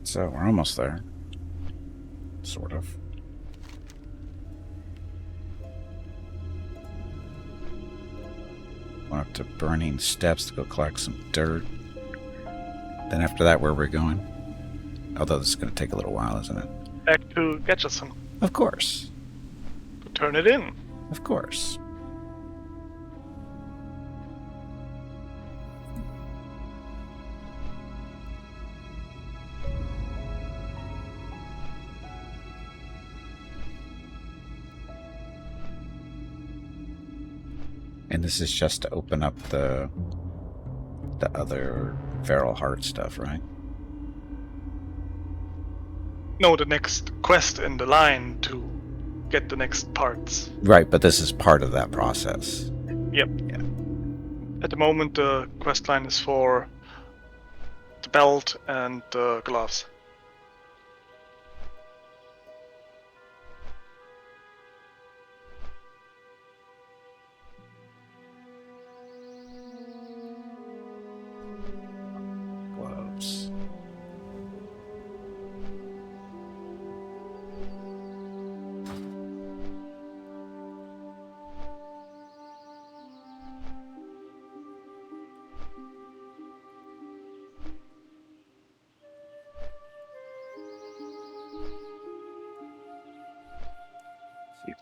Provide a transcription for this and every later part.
So we're almost there. Sort of. Going up to Burning Steps to go collect some dirt. Then after that, where we're going? Although this is going to take a little while, isn't it? Back to Gatcherson. Of course. To turn it in. Of course. And this is just to open up the other feral heart stuff, right? No, the next quest in the line to get the next parts. Right, but this is part of that process. Yep. Yeah. At the moment, the quest line is for the belt and the gloves. Gloves.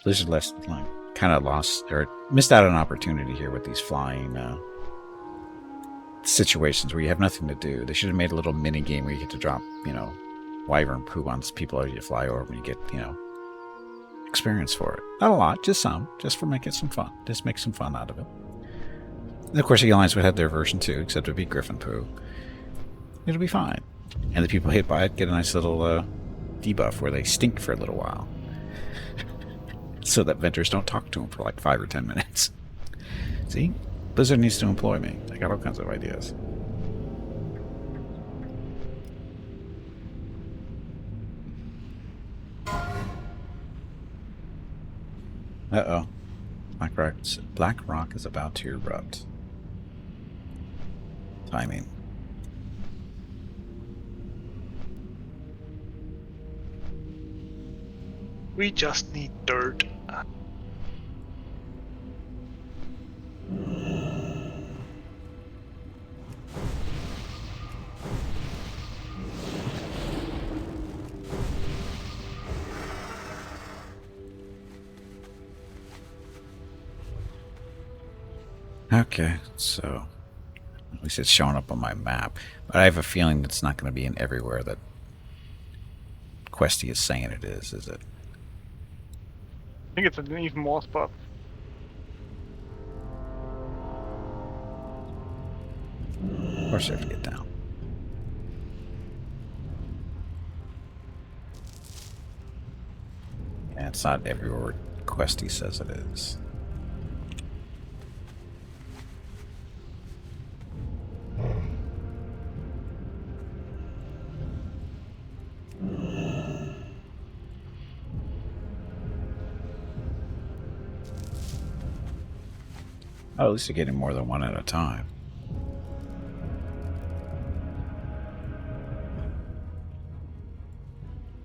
Blizzard less like kind of lost or missed out on an opportunity here with these flying situations where you have nothing to do. They should have made a little mini game where you get to drop, wyvern poo on people as you fly over and you get, experience for it. Not a lot, just some, just for making some fun. Just make some fun out of it. And of course, the Alliance would have their version too, except it would be griffin poo. It'll be fine. And the people hit by it get a nice little debuff where they stink for a little while. So that vendors don't talk to them for like 5 or 10 minutes. See? Blizzard needs to employ me. I got all kinds of ideas. Uh-oh. Black Rock is about to erupt. Timing. We just need dirt. Okay, so at least it's showing up on my map. But I have a feeling it's not going to be in everywhere that Questy is saying it is it? I think it's an even more spot. Of course I have to get down. Yeah, it's not everywhere Questy says it is. Oh, at least you're getting more than one at a time.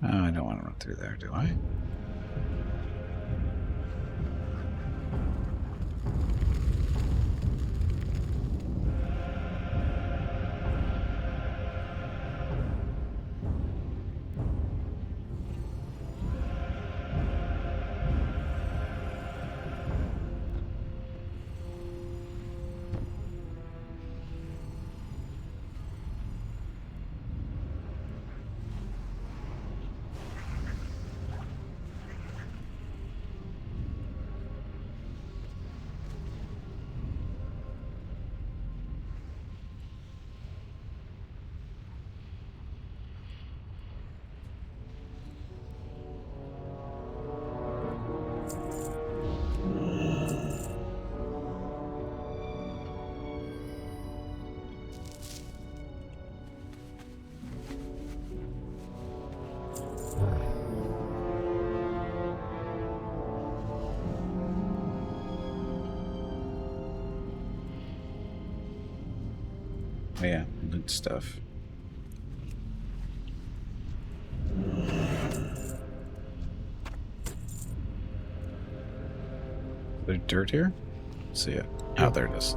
Oh, I don't want to run through there, do I? Oh, yeah, loot stuff. There's dirt here? See it. Oh, there it is.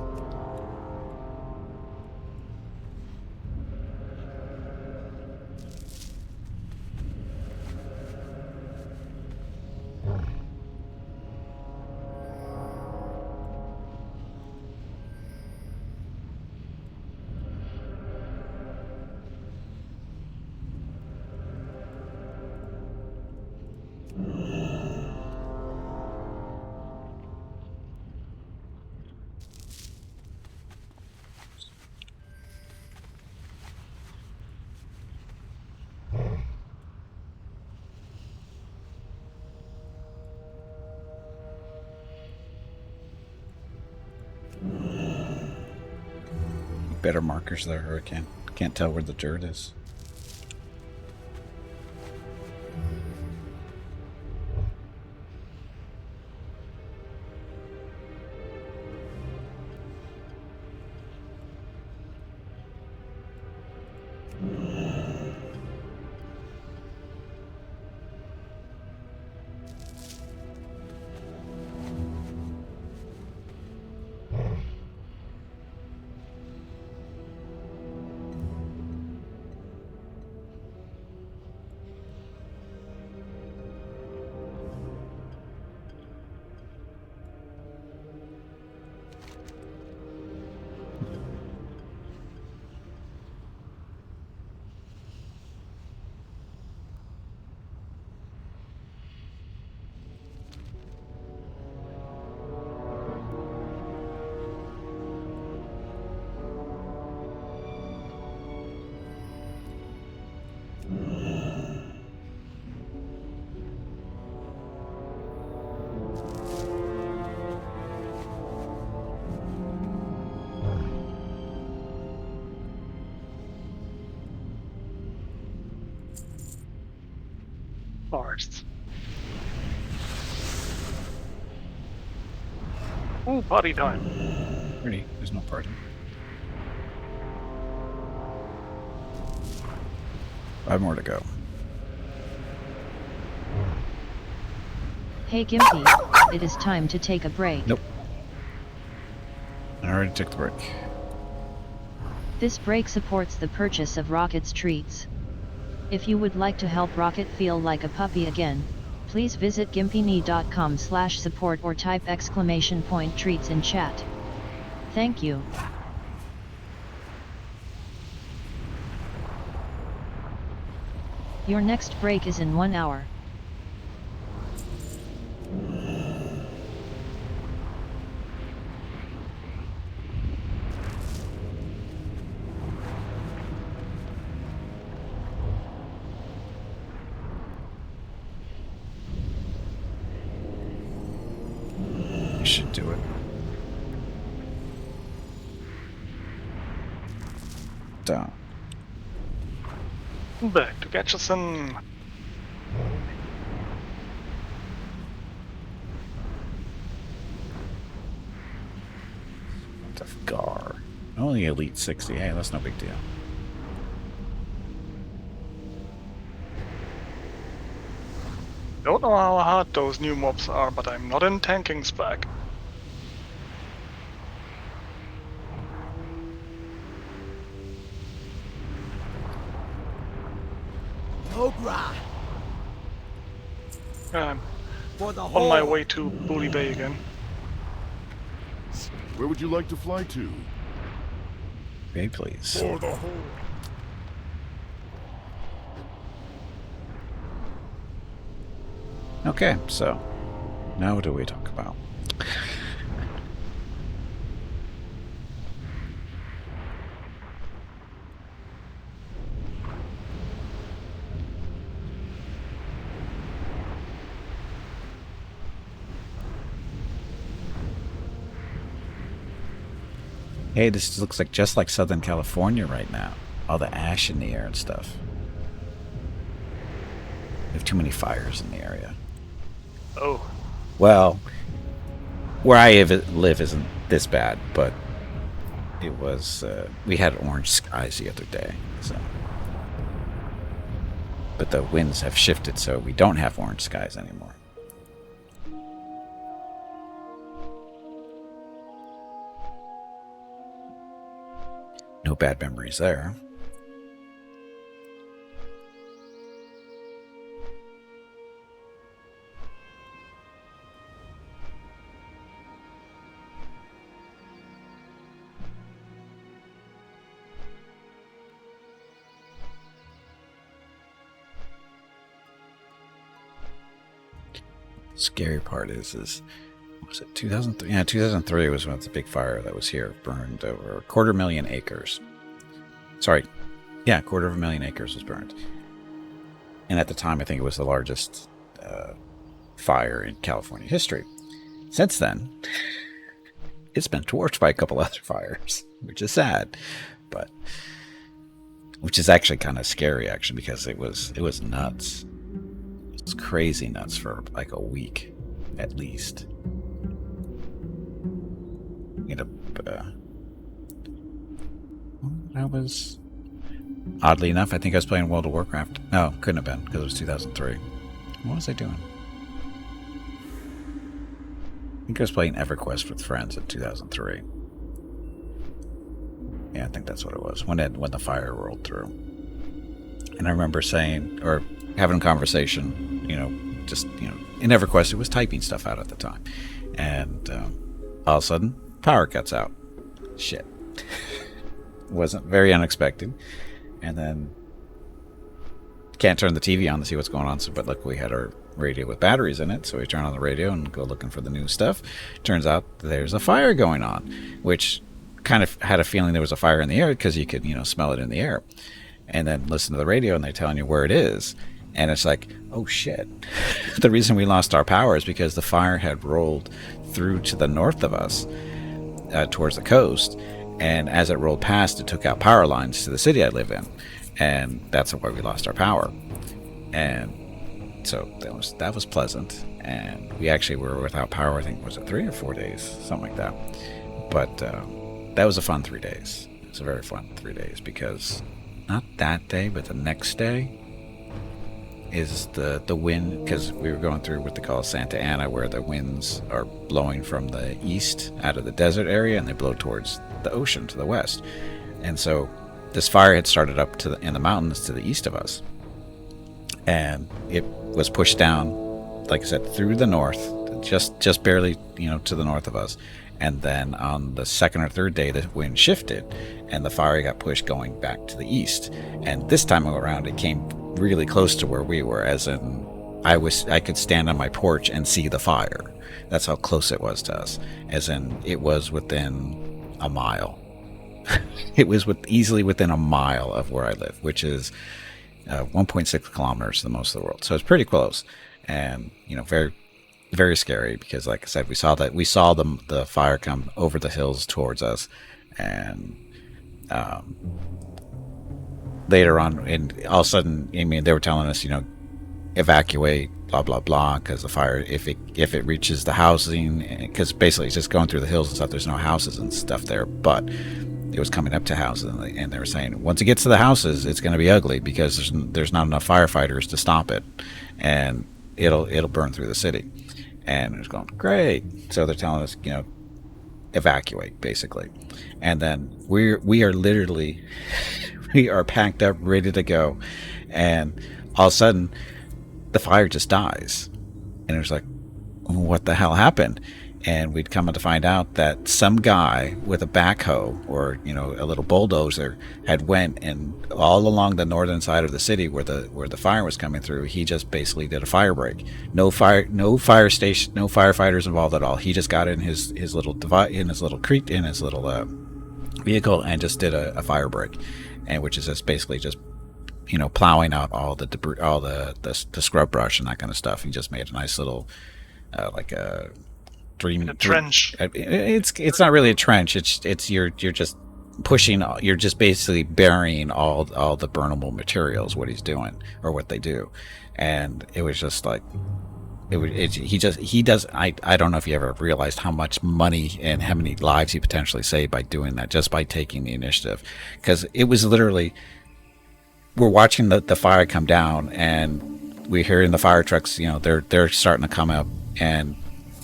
Better markers there, Hurricane. Can't tell where the dirt is. Forests. Ooh, party time. Pretty. There's no party. 5 more to go. Hey Gimpy, it is time to take a break. Nope. I already took the break. This break supports the purchase of Rocket's treats. If you would like to help Rocket feel like a puppy again, please visit gimpyknee.com/support or type !treats in chat. Thank you. Your next break is in 1 hour. You should do it. Down. Back to Gatcherson. Tough Gar. Only Elite 60. Hey, that's no big deal. Don't know how hard those new mobs are, but I'm not in tanking spec. I'm on my way to Bully Bay again. Where would you like to fly to? Okay, please. For the whole. Okay, so now what do we talk about? Hey, this looks like just like Southern California right now. All the ash in the air and stuff. We have too many fires in the area. Oh, Well, where I live isn't this bad, but it was. We had orange skies the other day, so. But the winds have shifted, so we don't have orange skies anymore. No bad memories there. Scary part is was it 2003? Yeah, 2003 was when the big fire that was here burned over 250,000 acres. Sorry, yeah, 250,000 acres was burned. And at the time, I think it was the largest fire in California history. Since then, it's been torched by a couple other fires, which is sad, but which is actually kind of scary, actually, because it was nuts. It's crazy nuts for like a week, at least. I was, oddly enough, I think I was playing World of Warcraft. No, couldn't have been, because it was 2003. What was I doing? I think I was playing EverQuest with friends in 2003. Yeah, I think that's what it was, when the fire rolled through. And I remember saying, or having a conversation, in EverQuest, it was typing stuff out at the time. And all of a sudden, power cuts out. Shit. Wasn't very unexpected. And then can't turn the TV on to see what's going on. But look, we had our radio with batteries in it, so we turn on the radio and go looking for the new stuff. Turns out there's a fire going on, which kind of had a feeling there was a fire in the air because you could, smell it in the air. And then listen to the radio and they're telling you where it is. And it's like, oh shit. The reason we lost our power is because the fire had rolled through to the north of us, towards the coast. And as it rolled past, it took out power lines to the city I live in. And that's why we lost our power. And so that was pleasant. And we actually were without power, I think, was it 3 or 4 days? Something like that. But that was a fun 3 days. It was a very fun 3 days because not that day, but the next day is the wind, because we were going through what they call Santa Ana, where the winds are blowing from the east out of the desert area and they blow towards the ocean to the west. And so this fire had started up in the mountains to the east of us, and it was pushed down, like I said, through the north, just barely, to the north of us. And then on the second or third day, the wind shifted and the fire got pushed going back to the east. And this time around, it came really close to where we were, as in I could stand on my porch and see the fire. That's how close it was to us, as in it was within a mile. It was easily within a mile of where I live, which is 1.6 kilometers to the most of the world. So it's pretty close, and very, very scary, because like I said, we saw the fire come over the hills towards us. And later on, and all of a sudden, they were telling us, evacuate, blah blah blah, because the fire, if it reaches the housing, because basically it's just going through the hills and stuff, there's no houses and stuff there, but it was coming up to houses, and they were saying once it gets to the houses, it's going to be ugly, because there's not enough firefighters to stop it, and it'll burn through the city. And it was going, great. So they're telling us, evacuate, basically. And then we are literally we are packed up, ready to go, and all of a sudden the fire just dies. And it was like, what the hell happened? And we'd come to find out that some guy with a backhoe, or a little bulldozer, had went and all along the northern side of the city where the fire was coming through, he just basically did a fire break. No fire station, no firefighters involved at all. He just got in his little vehicle and just did a fire break, and which is just basically just plowing out all the debris, all the scrub brush and that kind of stuff. He just made a nice little like a trench. It's not really a trench. It's you're just pushing. You're just basically burying all the burnable materials. What he's doing, or what they do, and it was just like he does. I don't know if you ever realized how much money and how many lives he potentially saved by doing that, just by taking the initiative, because it was literally, we're watching the fire come down, and we're hearing the fire trucks. They're starting to come up, and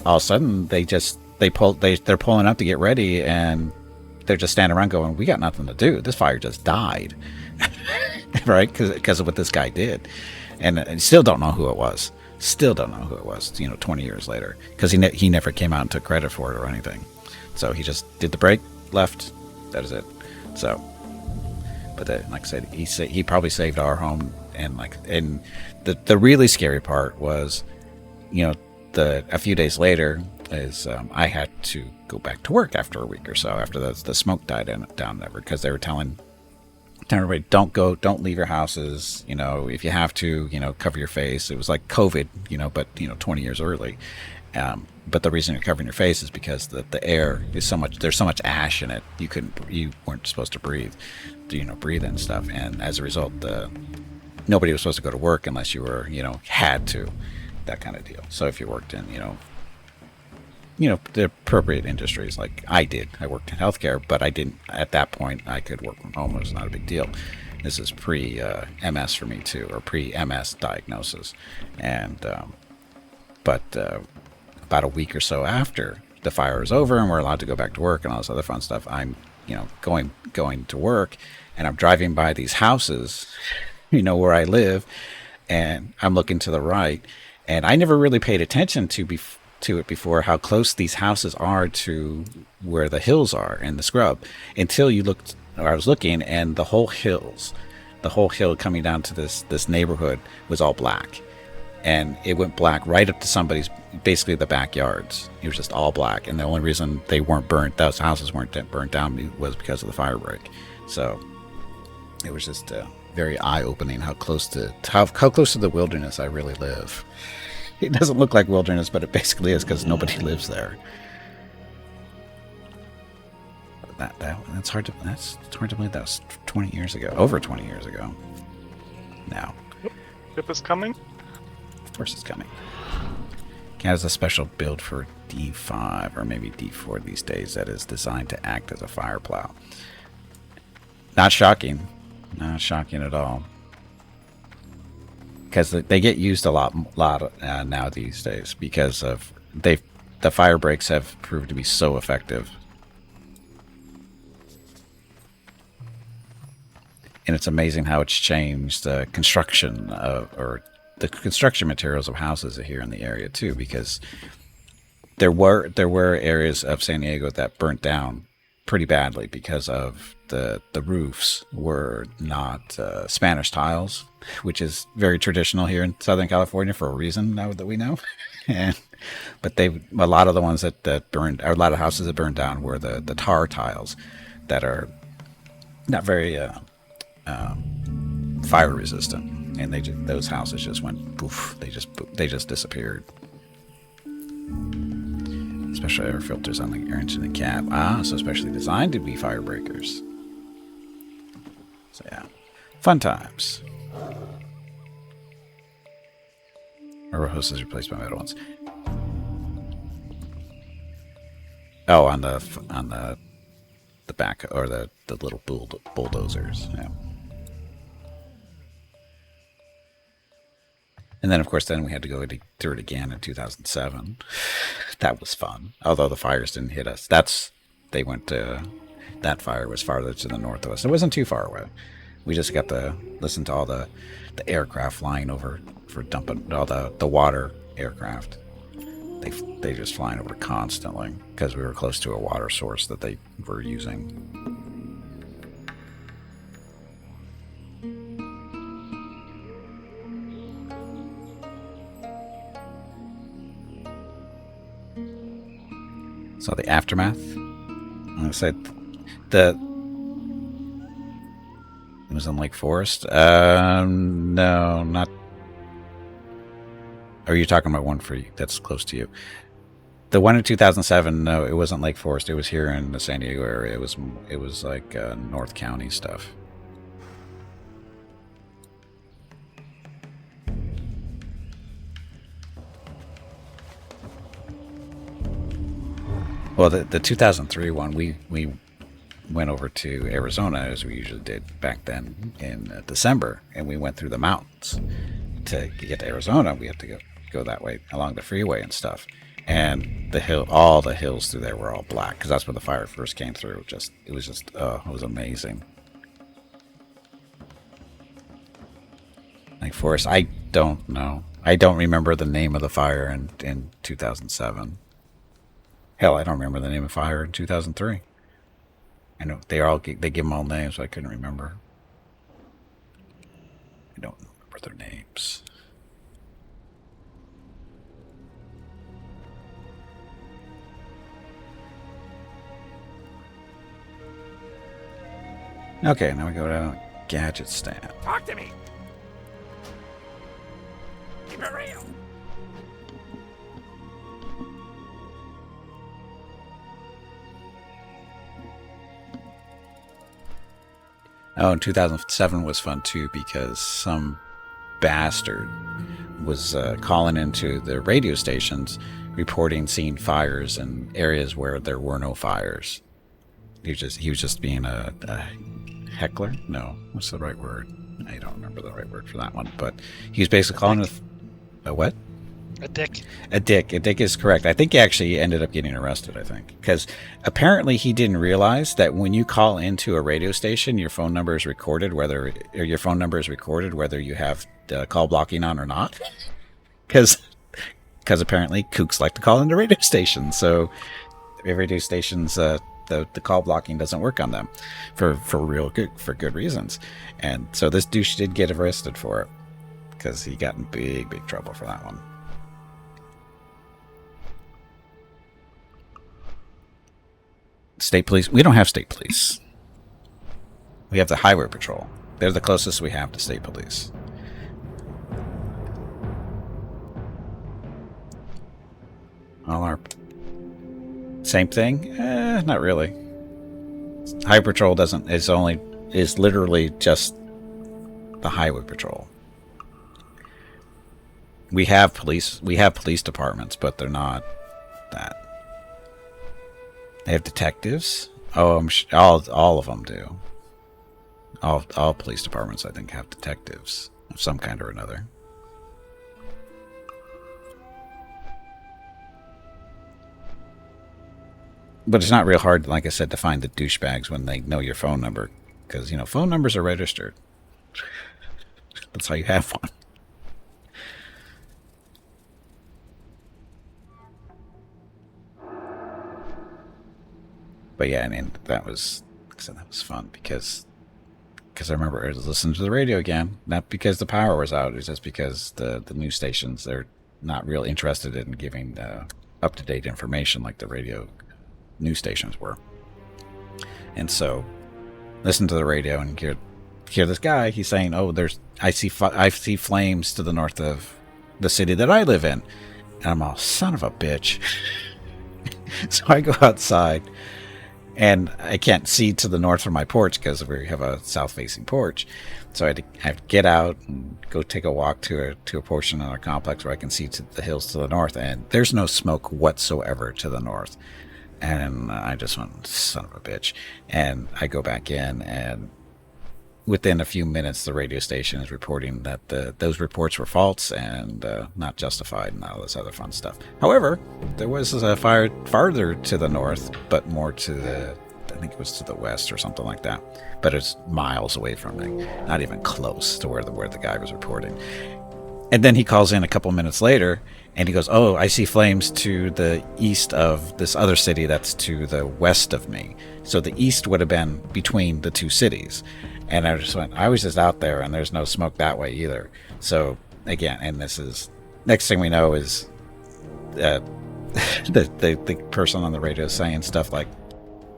all of a sudden they're pulling up to get ready, and they're just standing around going, we got nothing to do. This fire just died. Right? Because of what this guy did. And still don't know who it was. Still don't know who it was, 20 years later. Because he never came out and took credit for it or anything. So he just did the break, left. That is it. So, but like I said, he probably saved our home. And the really scary part was, a few days later is I had to go back to work after a week or so after the smoke died down there, because they were telling everybody, don't leave your houses, if you have to, cover your face. It was like COVID, but 20 years early. But the reason you're covering your face is because the air is there's so much ash in it, you weren't supposed to breathe in stuff, and as a result nobody was supposed to go to work unless you were had to, that kind of deal. So if you worked in the appropriate industries, like I did. I worked in healthcare, but I didn't, at that point, I could work from home. It was not a big deal. This is pre-MS for me, too, or pre-MS diagnosis. And, but about a week or so after the fire was over and we're allowed to go back to work and all this other fun stuff, I'm, going to work, and I'm driving by these houses, where I live, and I'm looking to the right, and I never really paid attention to it before, how close these houses are to where the hills are in the scrub, until I was looking, and the whole hill coming down to this neighborhood was all black, and it went black right up to somebody's, basically the backyards. It was just all black, and the only reason they weren't burnt, those houses weren't burnt down, was because of the fire break. So it was just very eye-opening how close to the wilderness I really live. It doesn't look like wilderness, but it basically is, because nobody lives there. That's hard to believe. That was 20 years ago, over 20 years ago. Now, Ship is coming. Of course, it's coming. It has a special build for D5 or maybe D4 these days that is designed to act as a fire plow. Not shocking at all. Because they get used a lot now these days, because of the fire breaks have proved to be so effective. And it's amazing how it's changed the construction or the construction materials of houses here in the area too, because there were areas of San Diego that burnt down pretty badly because of the roofs were not Spanish tiles, which is very traditional here in Southern California for a reason now that we know. But a lot of the ones that burned, or a lot of houses that burned down, were the tar tiles that are not very fire resistant, and those houses just went poof. They just disappeared. Special air filters on the air engine and cab. So specially designed to be fire breakers. So yeah, fun times. Our host is replaced by metal ones. Oh, on the back, or the little bulldozers. Yeah. And then, of course, we had to go through it again in 2007. That was fun. Although the fires didn't hit us. That fire was farther to the north of us. It wasn't too far away. We just got to listen to all the aircraft flying over for dumping all the water aircraft. They just flying over constantly because we were close to a water source that they were using. So the aftermath. I'm gonna say it was in Lake Forest. No, not. Are you talking about one for you that's close to you? The one in 2007. No, it wasn't Lake Forest. It was here in the San Diego area. It was like North County stuff. Well, the 2003 one, we went over to Arizona, as we usually did back then in December, and we went through the mountains. To get to Arizona, we had to go that way along the freeway and stuff. and all the hills through there were all black because that's when the fire first came through. It was amazing. Like Forest, I don't know. I don't remember the name of the fire in 2007. Hell, I don't remember the name of fire in 2003. I know they give them all names, so I couldn't remember. I don't remember their names. Okay, now we go to gadget stand. Talk to me. Keep it real. Oh, and 2007 was fun too because some bastard was calling into the radio stations reporting seeing fires in areas where there were no fires. He was just being a heckler? No, what's the right word? I don't remember the right word for that one, but he was basically calling a what? A dick. A dick. A dick is correct. I think he actually ended up getting arrested, I think. Because apparently he didn't realize that when you call into a radio station, your phone number is recorded, whether you have call blocking on or not. Because apparently kooks like to call into radio stations. So radio stations, the call blocking doesn't work on them for good reasons. And so this douche did get arrested for it because he got in big trouble for that one. State police. We don't have state police. We have the highway patrol. They're the closest we have to state police. All our same thing? Not really. Highway patrol is literally just the highway patrol. We have police departments, but they're not that. They have detectives. Oh, all of them do. All police departments, I think, have detectives of some kind or another. But it's not real hard, like I said, to find the douchebags when they know your phone number, because phone numbers are registered. That's how you have one. But yeah, I mean, that was fun because I remember I was listening to the radio again, not because the power was out, it's just because the news stations, they're not real interested in giving up-to-date information like the radio news stations were. And so, listen to the radio and hear this guy, he's saying, oh, I see flames to the north of the city that I live in. And I'm all, son of a bitch. So I go outside. And I can't see to the north from my porch because we have a south-facing porch. So I have to get out and go take a walk to a portion of our complex where I can see to the hills to the north. And there's no smoke whatsoever to the north. And I just went, son of a bitch. And I go back in, and within a few minutes, the radio station is reporting that those reports were false and not justified and all this other fun stuff. However, there was a fire farther to the north, but more to I think it was to the west or something like that. But it's miles away from me, not even close to where the guy was reporting. And then he calls in a couple minutes later, and he goes, oh, I see flames to the east of this other city that's to the west of me. So the east would have been between the two cities. And I just went, I was just out there, and there's no smoke that way either. So, again, and this is, next thing we know is the person on the radio saying stuff like,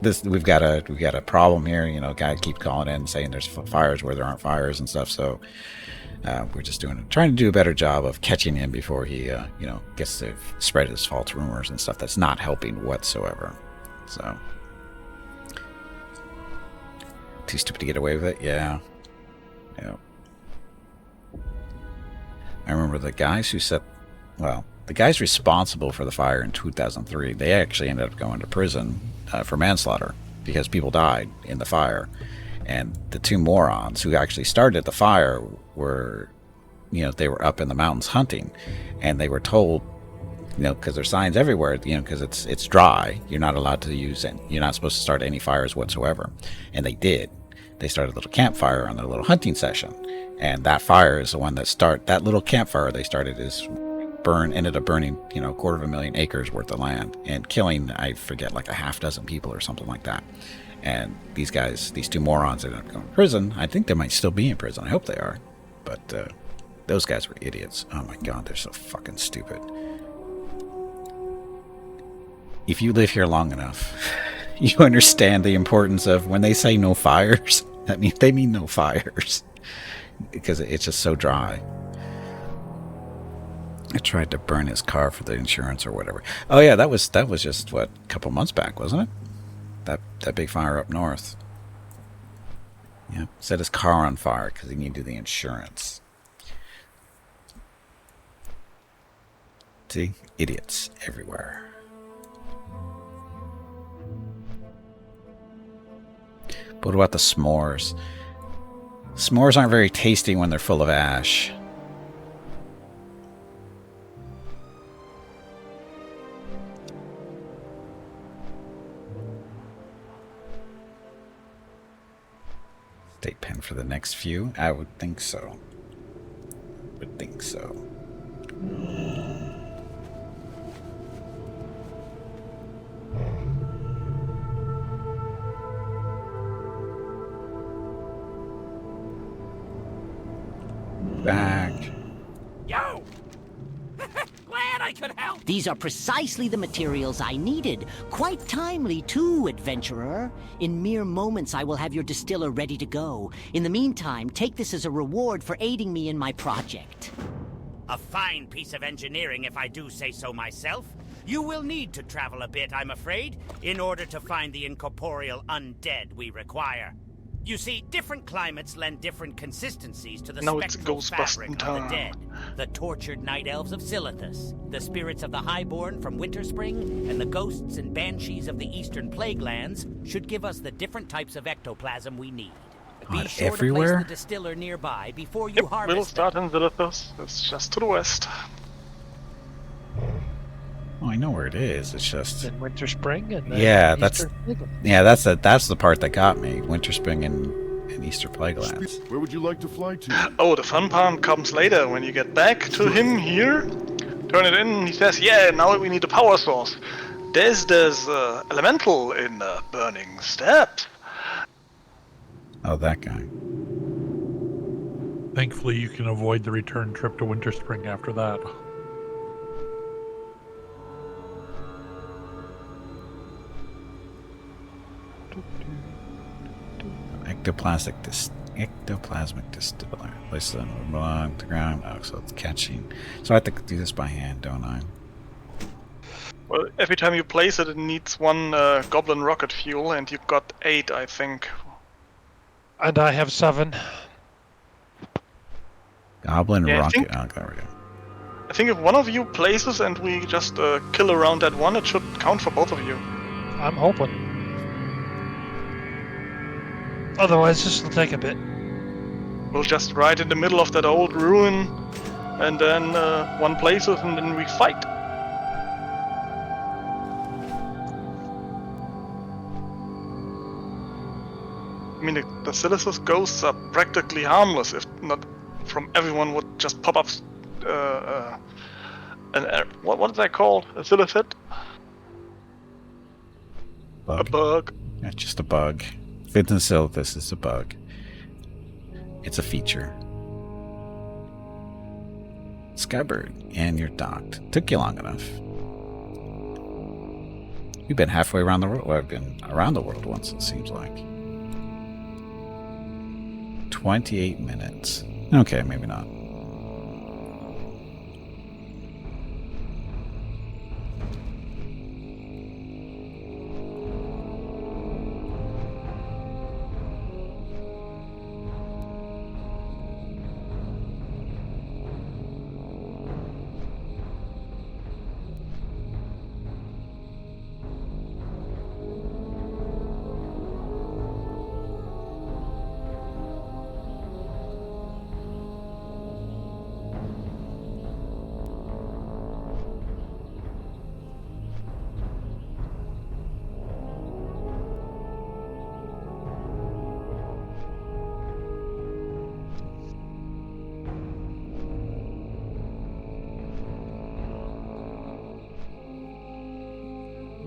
this, we've got a problem here, guy keeps calling in saying there's fires where there aren't fires and stuff. So we're just trying to do a better job of catching him before he, gets to spread his false rumors and stuff. That's not helping whatsoever. So. Too stupid to get away with it? Yeah. I remember the guys the guys responsible for the fire in 2003, they actually ended up going to prison for manslaughter because people died in the fire. And the two morons who actually started the fire were, they were up in the mountains hunting, and they were told because there's signs everywhere, because it's dry. You're not allowed to use it. You're not supposed to start any fires whatsoever. And they did. They started a little campfire on their little hunting session. And that fire is the one that little campfire they started ended up burning, 250,000 acres worth of land and killing, I forget, like a half dozen people or something like that. And these two morons ended up going to prison. I think they might still be in prison. I hope they are. But those guys were idiots. Oh my God, they're so fucking stupid. If you live here long enough, you understand the importance of when they say no fires, that means they mean no fires. Because it's just so dry. I tried to burn his car for the insurance or whatever. Oh yeah, that was just a couple months back, wasn't it? That big fire up north. Yeah, set his car on fire because he needed the insurance. See, idiots everywhere. But what about the s'mores? S'mores aren't very tasty when they're full of ash. State pen for the next few? I would think so. Back. Yo! Glad I could help! These are precisely the materials I needed. Quite timely, too, adventurer. In mere moments, I will have your distiller ready to go. In the meantime, take this as a reward for aiding me in my project. A fine piece of engineering, if I do say so myself. You will need to travel a bit, I'm afraid, in order to find the incorporeal undead we require. You see, different climates lend different consistencies to the spectral fabric of the dead. The tortured night elves of Silithus, the spirits of the highborn from Winterspring, and the ghosts and banshees of the eastern plague lands should give us the different types of ectoplasm we need. Be sure everywhere? to place the distiller nearby before you harvest. We'll start in Silithus. It's just to the west. Oh, I know where it is. It's just in Winter Spring and then yeah, Easter that's the part that got me. Winter Spring and Easter Plaguelands. Where would you like to fly to? Oh, the fun part comes later when you get back to him here. Turn it in. He says, "Yeah, now we need a power source." There's elemental in burning steps. Oh, that guy. Thankfully, you can avoid the return trip to Winter Spring after that. Ectoplasmic distiller. Place them along the ground. Oh, so it's catching. So I have to do this by hand, don't I? Well, every time you place it, it needs one goblin rocket fuel, and you've got 8, I think. And I have 7. Goblin Yeah, rocket. Oh, there we go. I think if one of you places and we just kill around that one, it should count for both of you. I'm hoping. Otherwise, this will take a bit. We'll just ride in the middle of that old ruin, and then one places, and then we fight. I mean, the Silithus ghosts are practically harmless, if not from everyone would just pop up. What is that called? A Silithid? Bug. A bug. Yeah, just a bug. Fit and Silithus is a bug. It's a feature. Skybird, and you're docked. Took you long enough. You've been halfway around the world. Well, I've been around the world once, it seems like. 28 minutes. Okay, maybe not.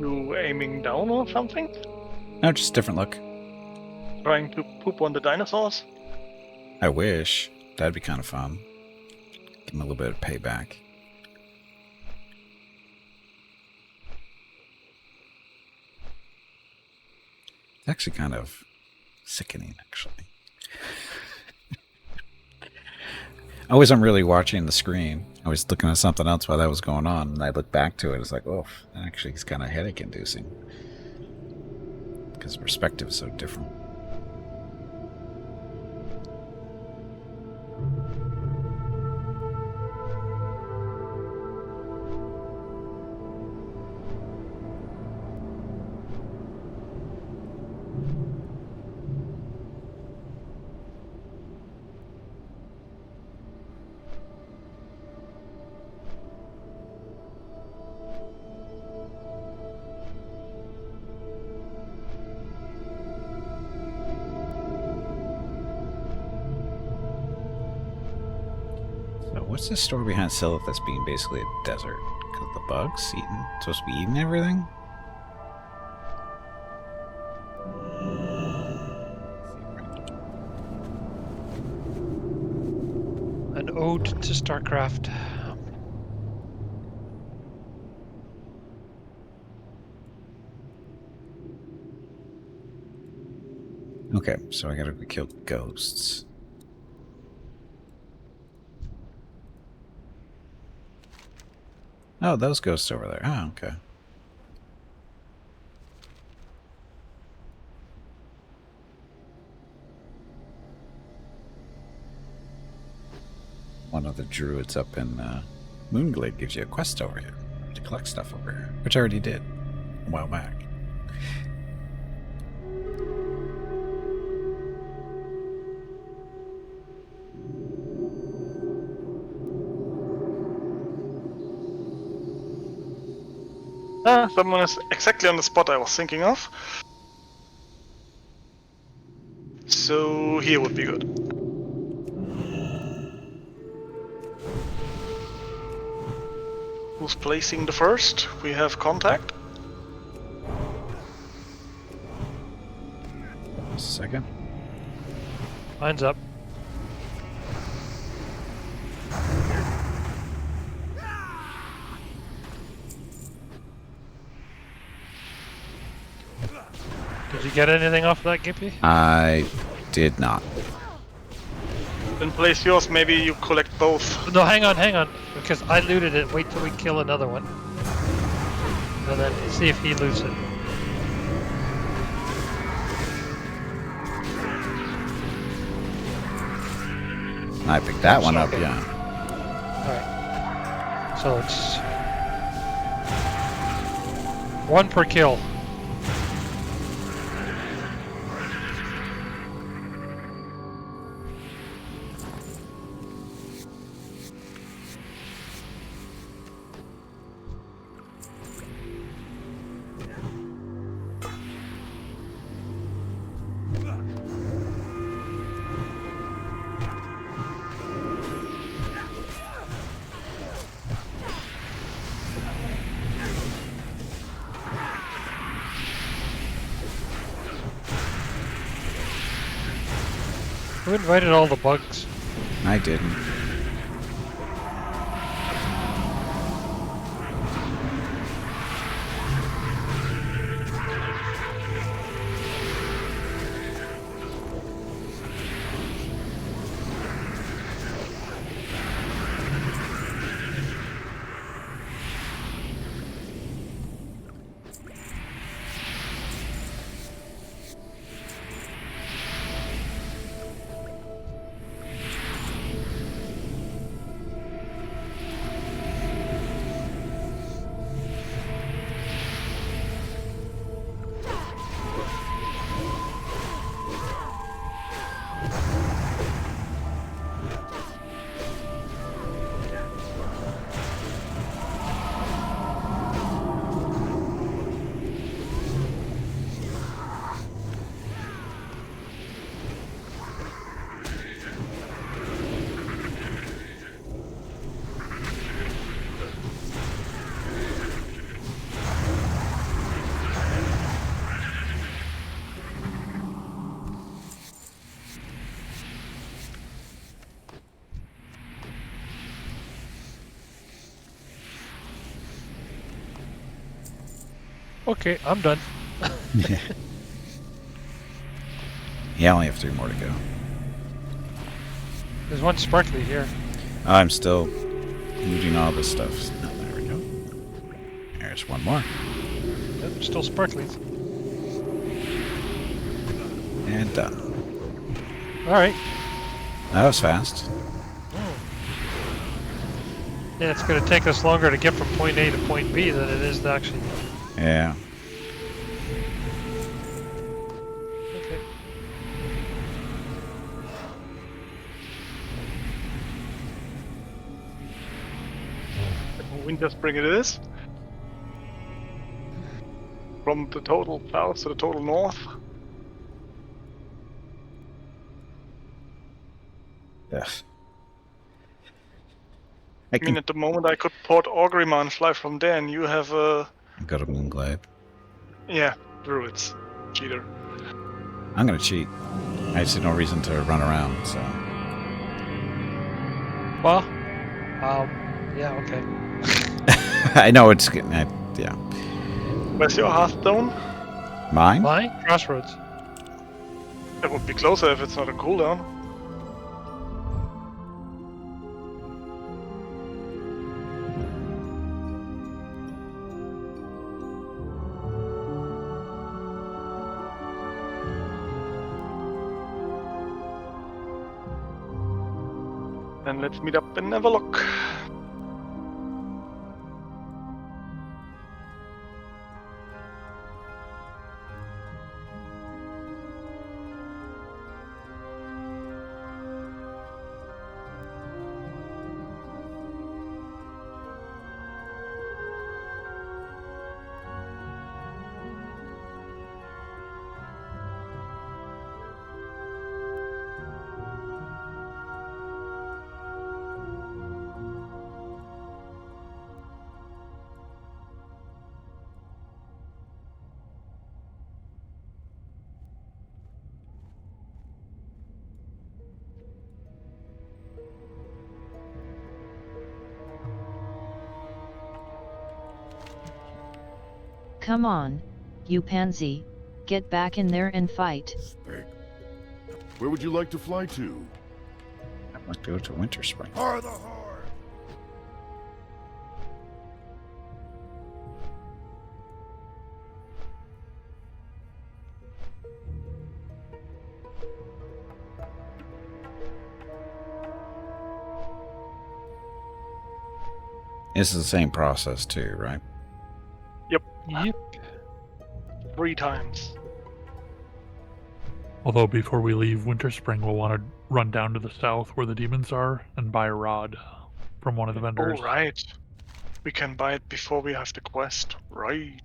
You aiming down or something? No, just different look. Trying to poop on the dinosaurs? I wish. That'd be kind of fun. Give him a little bit of payback. It's actually kind of sickening, actually. I wasn't really watching the screen. I was looking at something else while that was going on, and I looked back to it. It's like, oh, actually, it's kind of headache-inducing. Because perspective is so different. What's the story behind Silith that's being basically a desert? Because the bugs supposed to be eating everything? An ode to StarCraft. Okay, so I gotta kill ghosts. Oh, those ghosts over there. Oh, okay. One of the druids up in Moonglade gives you a quest over here to collect stuff over here, which I already did a while back. Someone is exactly on the spot I was thinking of. So here would be good. Who's placing the first? We have contact. Second. Mine's up. Did you get anything off that, Gimpy? I did not. Then place yours, maybe you collect both. No, hang on. Because I looted it. Wait till we kill another one. And then see if he loots it. I picked that one up, yeah. Alright. So it's 1 per kill. Who invited all the bugs? I didn't. Okay, I'm done. Yeah. Yeah, I only have 3 more to go. There's one sparkly here. I'm still looting all this stuff. Oh, there we go. There's one more. Yep, still sparklies. And done. Alright. That was fast. Yeah, it's going to take us longer to get from point A to point B than it is to actually... Yeah. Okay. Winter Spring it is. From the total south to the total north. Ugh. I I mean, can at the moment I could port Orgrimmar and fly from there, and you have go to Moonglade. yeah, Druids. Cheater. I'm gonna cheat. I see no reason to run around, so. Well, yeah, okay. I know it's getting. Yeah. Where's your Hearthstone? Mine? Mine? Crossroads. It would be closer if it's not a cooldown. Then let's meet up and have a look. Come on, you pansy, get back in there and fight. Where would you like to fly to? I'd like to go to Winter Spring. Har the Har! This is the same process too, right? Yep, Yep. 3 times. Although before we leave Winter Spring, we'll want to run down to the south where the demons are and buy a rod from one of the vendors. Oh, right. We can buy it before we have the quest. Right.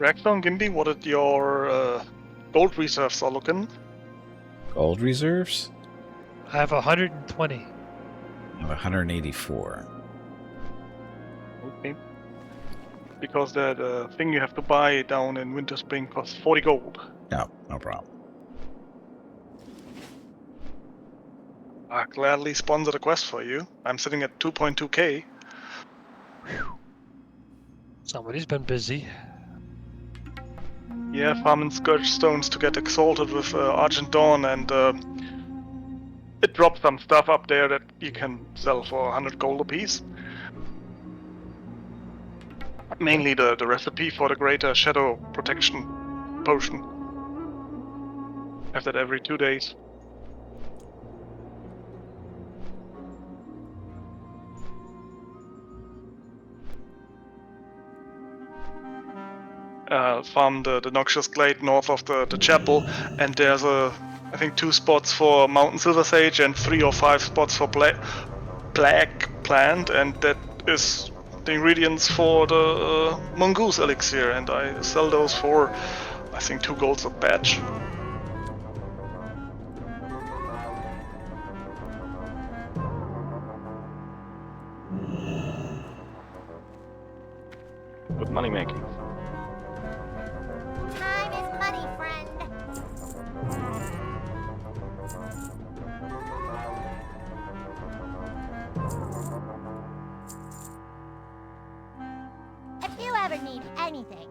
Ragdown Gimby, what did your gold reserves are looking? Gold reserves? I have 120. I have 184. Okay. Because that thing you have to buy down in Winter Spring costs 40 gold. No, no problem. I gladly sponsor the quest for you. I'm sitting at 2.2k. Somebody's been busy. Yeah, farming Scourge Stones to get exalted with Argent Dawn, and it drops some stuff up there that you can sell for 100 gold apiece. Mainly the recipe for the greater shadow protection potion. Have that every 2 days. farm the Noxious Glade north of the chapel, and there's I think 2 spots for Mountain Silver Sage and 3 or 5 spots for Black Plant, and that is the ingredients for the Mongoose Elixir, and I sell those for, I think, 2 golds a batch. Good money making. Time is money, friend. If you ever need anything,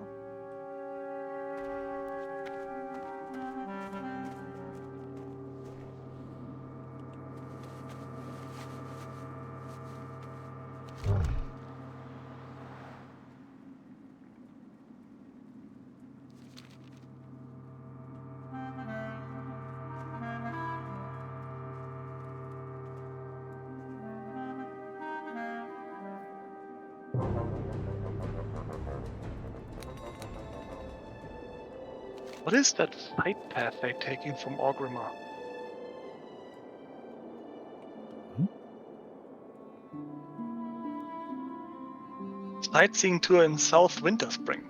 What is that side path they're taking from Orgrimmar? Sightseeing tour in South Winterspring.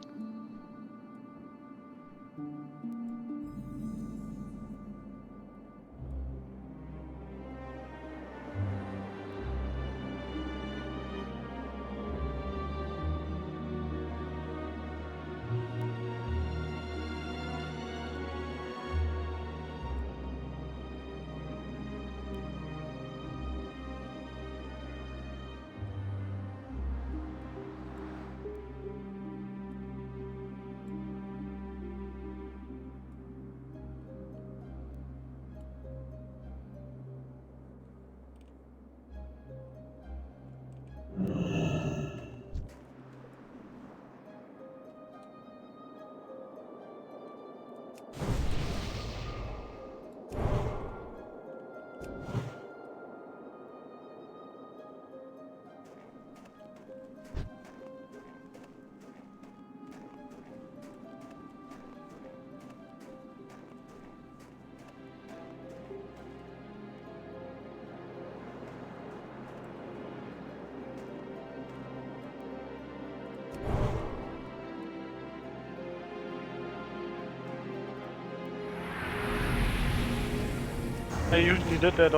I usually did that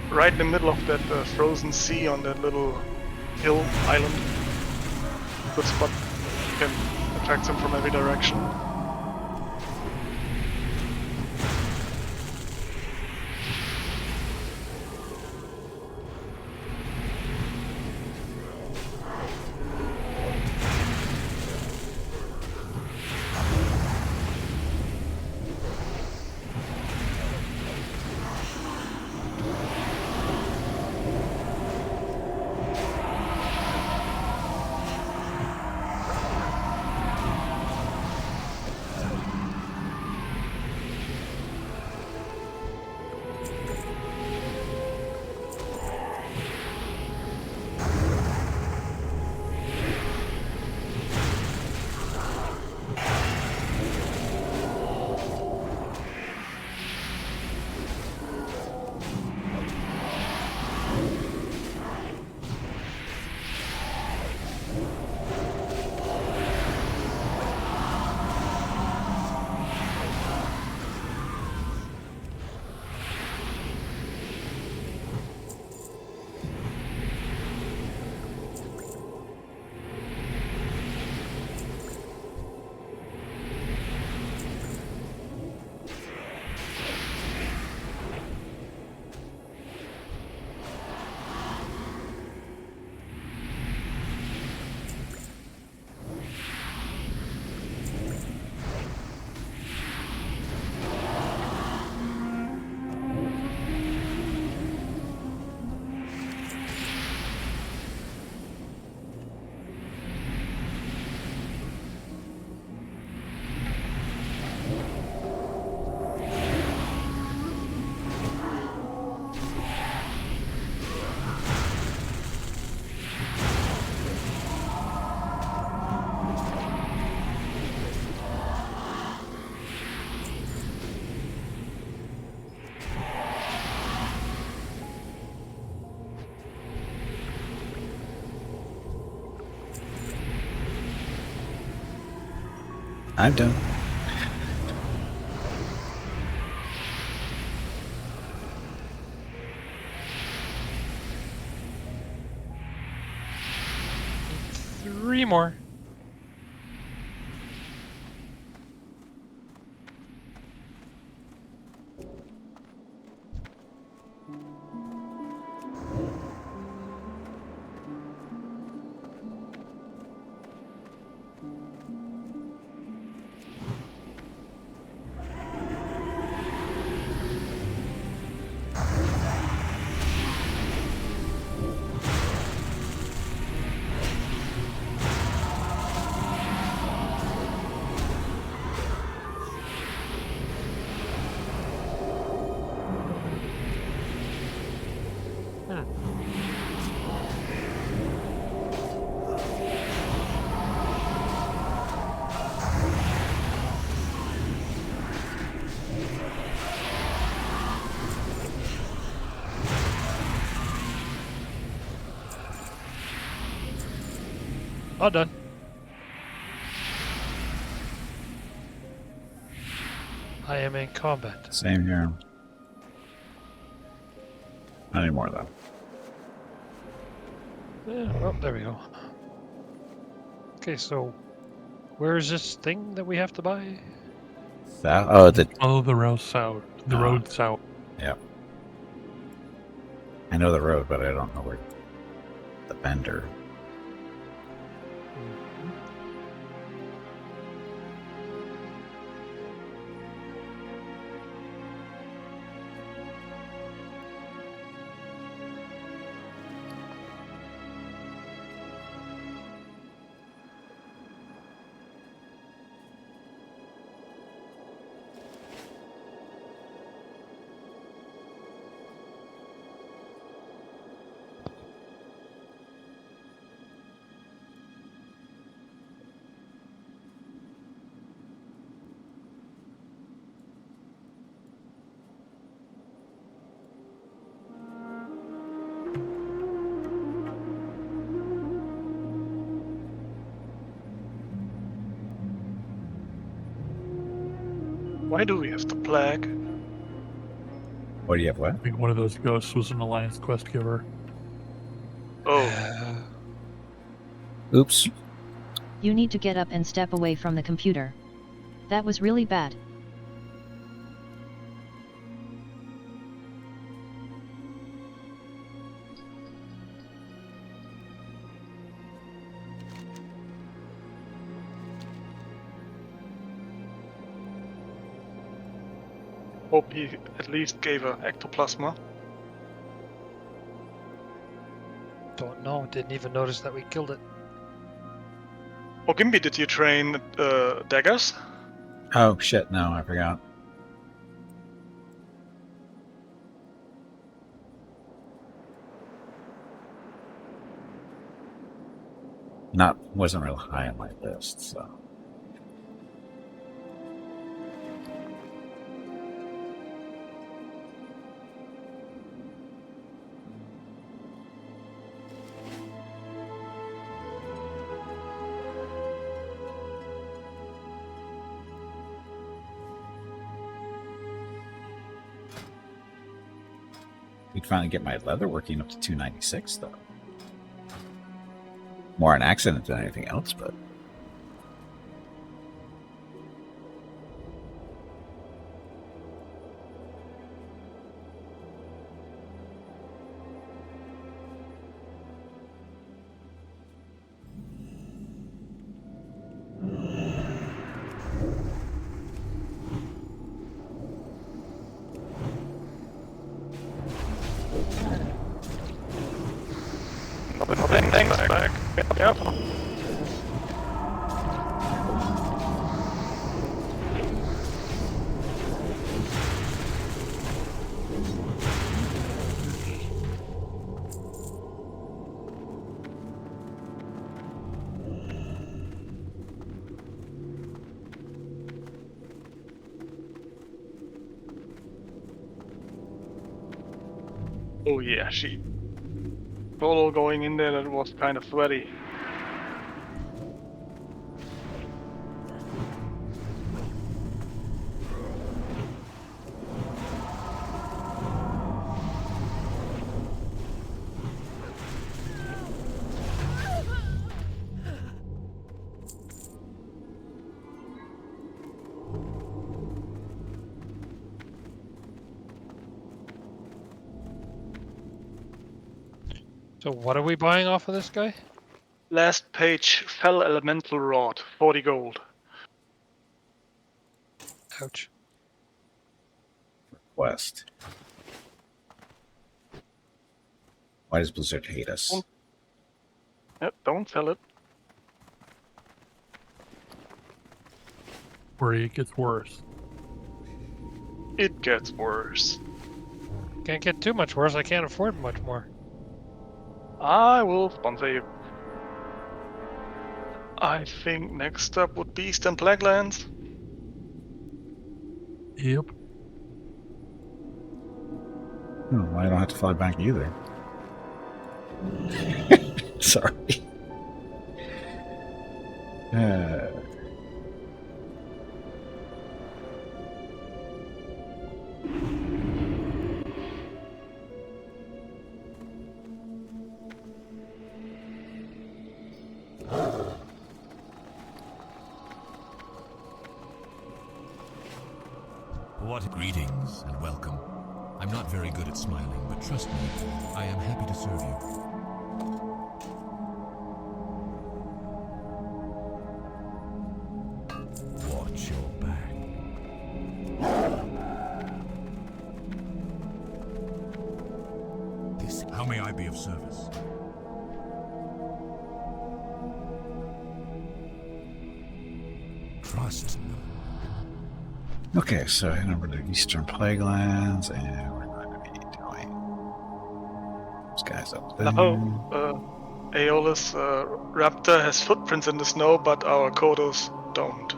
right in the middle of that frozen sea on that little hill island. Good spot. You can attract them from every direction. I'm done. Three more. All done. I am in combat. Same here. Not anymore, though. Yeah, oh, there we go. Okay, so where is this thing that we have to buy? That, oh, Follow the road south. The road south. yeah. I know the road, but I don't know where the vendor. Why do we have the plague? What do you have? What? I think one of those ghosts was an Alliance quest giver. Oh, Oops. You need to get up and step away from the computer. That was really bad. hope he at least gave a ectoplasma. Don't know. Didn't even notice that we killed it. Oh, Gimby, did you train daggers? Oh, shit. No, I forgot. Wasn't real high on my list, so. We'd finally get my leather working up to 296, though. More an accident than anything else, but. Thanks, back. Yep. Oh yeah, she solo going in there, that was kind of sweaty. So what are we buying off of this guy? Last page, Fell Elemental Rod, 40 gold. Ouch. West. Why does Blizzard hate us? Yep, don't sell it. Worry, it gets worse. It gets worse. Can't get too much worse. I can't afford much more. I will sponsor you. I think next up would be Eastern Plaguelands. Yep. Oh, I don't have to fly back either. Sorry. What greetings and welcome. I'm not very good at smiling, but trust me, I am happy to serve you. Watch your back. How may I be of service? Trust me. Okay, so head over to Eastern Plaguelands, and we're going to be doing those guys up there. Aeolus Raptor has footprints in the snow, but our Kodos don't.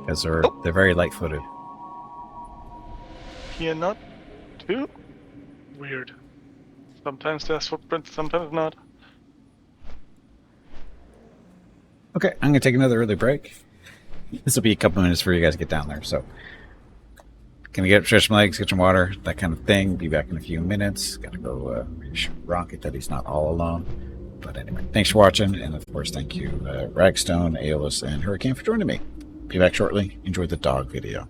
Because they're very light-footed. Here not too? Weird. Sometimes there's footprints, sometimes not. Okay, I'm going to take another early break. This will be a couple minutes for you guys to get down there, so gonna get up, stretch my legs, get some water, that kind of thing. Be back in a few minutes. Gotta go reassure Rocket that he's not all alone. But anyway, thanks for watching, and of course, thank you, Ragstone, Aeolus, and Hurricane for joining me. Be back shortly. Enjoy the dog video.